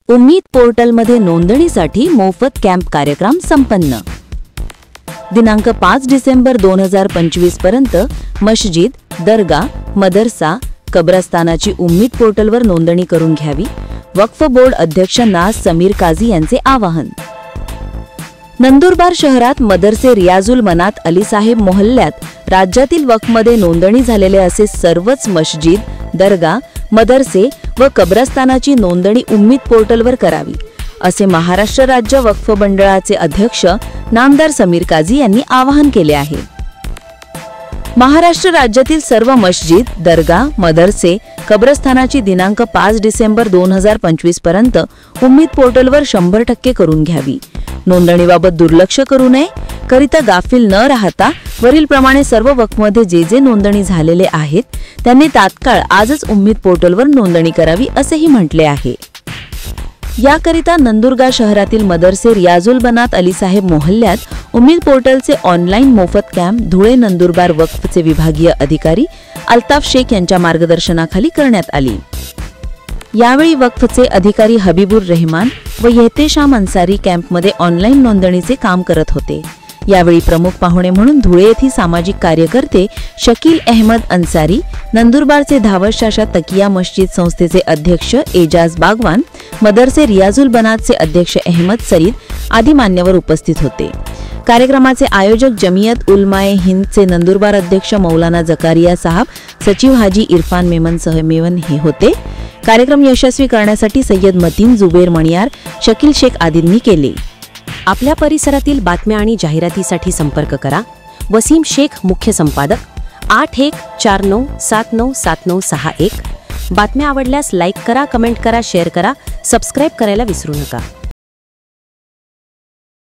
उम्मीद पोर्टलमध्ये नोंदणीसाठी मोफत कॅम्प कार्यक्रम संपन्न। दिनांक 5 डिसेंबर 2025 पर्यंत मस्जिद, दर्गा, मदरसा, कब्रस्तानाची उम्मीद पोर्टलवर नोंदणी करून घ्यावी। वक्फ बोर्ड अध्यक्ष नाज समीर काझी यांचे आवाहन। नंदुरबार शहरात मदरसे रियाजुल मनात अली साहेब मोहल्ल्यात राज्यातील वक्फमध्ये नोंदणी झालेले असे सर्वच मस्जिद, दर्गा, मदरसे व कब्रस्तानाची नोंदणी उम्मीद पोर्टलवर करावी, असे महाराष्ट्र राज्य वक्फ मंडळाचे अध्यक्ष नामदार समीर काझी यांनी आवाहन केले आहे। महाराष्ट्र राज्यातील सर्व मस्जिद, दर्गा, मदरसे, कब्रस्तानाची दिनांक 5 डिसेंबर 2025 पर्यंत उम्मीद पोर्टलवर 100% करून घ्यावी। नोंदणीबाबत दुर्लक्ष करू नये, करिता गाफील न राहता वरीलप्रमाणे सर्व वक्फमध्ये जे नोंदणी झालेले आहेत त्यांनी तात्काळ आजच उम्मीद पोर्टलवर नोंदणी करावी, असेही म्हटले आहे। याकरिता नंदुरबार शहरातील मदरसे रियाजुल बनात अली साहेब मोहल्ल्यात उम्मीद पोर्टलचे ऑनलाईन मोफत कॅम्प धुळे नंदुरबार वक्फचे विभागीय अधिकारी अल्ताफ शेख यांच्या मार्गदर्शनाखाली करण्यात आली। यावेळी वक्फचे अधिकारी हबीबुर रहमान व येहतेशाम अन्सारी कॅम्पमध्ये ऑनलाईन नोंदणीचे काम करत होते। यावेळी प्रमुख पाहुणे म्हणून धुळे येथील सामाजिक कार्यकर्ते शकील अहमद अन्सारी, नंदुरबारचे धावतशाशा तकिया मस्जिद संस्थेचे अध्यक्ष एजाज बागवान, मदरसे रियाजुल बनातचे अध्यक्ष अहमद सईद आदी मान्यवर उपस्थित होते। कार्यक्रमाचे आयोजक जमियत उलमाए हिंदचे नंदुरबार अध्यक्ष मौलाना जकारिया साहब, सचिव हाजी इरफान मेमन हे होते। कार्यक्रम यशस्वी करण्यासाठी सय्यद मतीन, जुबेर मणियार, शकील शेख आदींनी केले। आपल्या परिसरातील बातम्या आणि जाहिरातीसाठी संपर्क करा। वसीम शेख, मुख्य संपादक, 8149797961। बातम्या आवडल्यास लाईक करा, कमेंट करा, शेअर करा, सबस्क्राईब करायला विसरू नका।